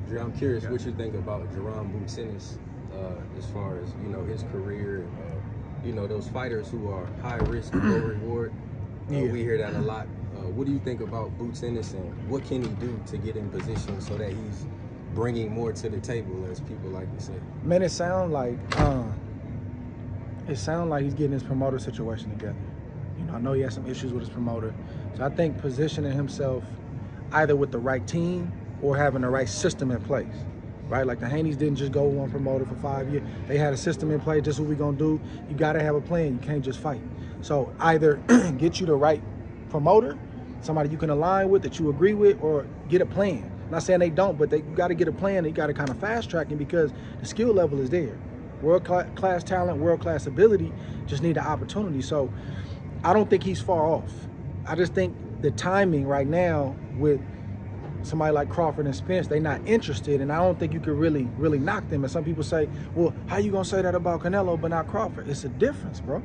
Dre, I'm curious what you think about Jaron Boots Ennis, as far as, you know, his career and, you know, those fighters who are high risk, low reward. We hear that a lot. What do you think about Boots Ennis, and what can he do to get in position so that he's bringing more to the table, as people like to say? Man, it sounds like he's getting his promoter situation together. You know, I know he has some issues with his promoter. So I think positioning himself either with the right team or having the right system in place, right? Like the Haney's didn't just go one promoter for 5 years. They had a system in place. This is what we're going to do. You got to have a plan. You can't just fight. So either get you the right promoter, somebody you can align with, that you agree with, or get a plan. I'm not saying they don't, but you got to get a plan. You got to kind of fast track it because the skill level is there. World-class talent, world-class ability, just need the opportunity. So I don't think he's far off. I just think the timing right now with somebody like Crawford and Spence, they're not interested, and I don't think you could really knock them. And some people say, well, how you gonna say that about Canelo but not Crawford? It's a difference, bro.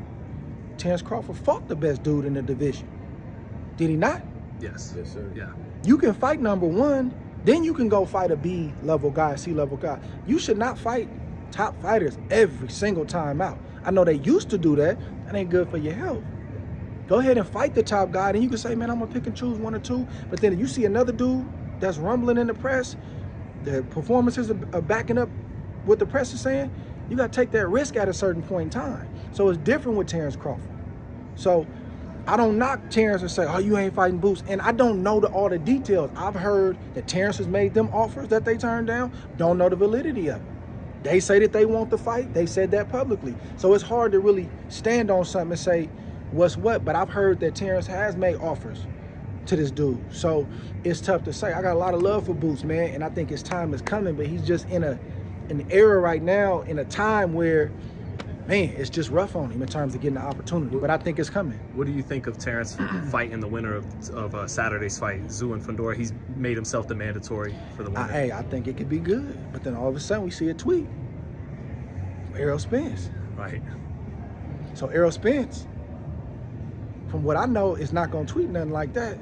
Terence Crawford fought the best dude in the division. Did he not? Yes, sir. Yeah. You can fight #1, then you can go fight a B-level guy, C-level guy. You should not fight top fighters every single time out. I know they used to do that. That ain't good for your health. Go ahead and fight the top guy, and you can say, man, I'm gonna pick and choose 1 or 2. But then if you see another dude that's rumbling in the press, the performances are backing up what the press is saying, you got to take that risk at a certain point in time. So it's different with Terence Crawford. So I don't knock Terence and say, oh, you ain't fighting Boots. And I don't know all the details. I've heard that Terence has made them offers that they turned down. Don't know the validity of it. They say that they want the fight. They said that publicly. So it's hard to really stand on something and say what's what. But I've heard that Terence has made offers to this dude. So it's tough to say. I got a lot of love for Boots, man, and I think his time is coming, but he's just in an era right now, in a time where, man, it's just rough on him in terms of getting the opportunity, but I think it's coming. What do you think of Terence fighting the winner of Saturday's fight, Tszyu and Fundora? He's made himself the mandatory for the winner. Hey, I think it could be good, but then all of a sudden we see a tweet from Errol Spence. Right. So Errol Spence, from what I know, is not going to tweet nothing like that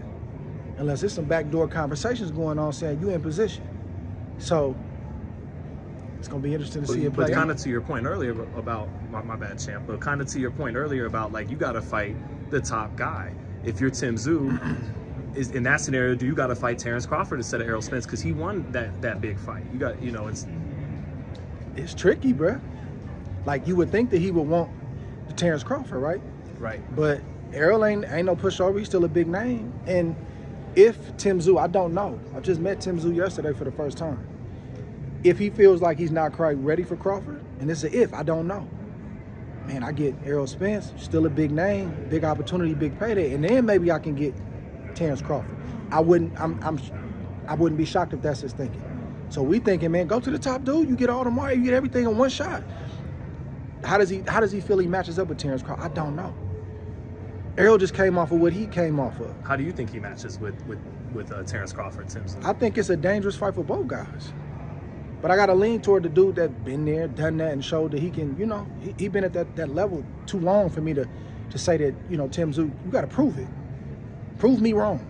unless there's some backdoor conversations going on saying you in position. So it's going to be interesting to see it play out. But kind of to your point earlier about, my bad, champ, but kind of to your point earlier about, like, you got to fight the top guy. If you're Tim Tszyu, is in that scenario, do you got to fight Terence Crawford instead of Errol Spence? Because he won that big fight. You got, you know, it's tricky, bruh. Like, you would think that he would want the Terence Crawford, right? Right. But Errol ain't no pushover. He's still a big name. And if Tim Tszyu, I don't know. I just met Tim Tszyu yesterday for the first time. If he feels like he's not quite ready for Crawford, and it's an if, I don't know. Man, I get Errol Spence, still a big name, big opportunity, big payday, and then maybe I can get Terence Crawford. I wouldn't be shocked if that's his thinking. So we thinking, man, go to the top dude. You get all the money, you get everything in one shot. How does he feel he matches up with Terence Crawford? I don't know. Errol just came off of what he came off of. How do you think he matches with Terence Crawford, Tim Tszyu? I think it's a dangerous fight for both guys. But I got to lean toward the dude that been there, done that, and showed that he can, you know, he been at that level too long for me to say that, you know, Tim Tszyu, you got to prove it. Prove me wrong.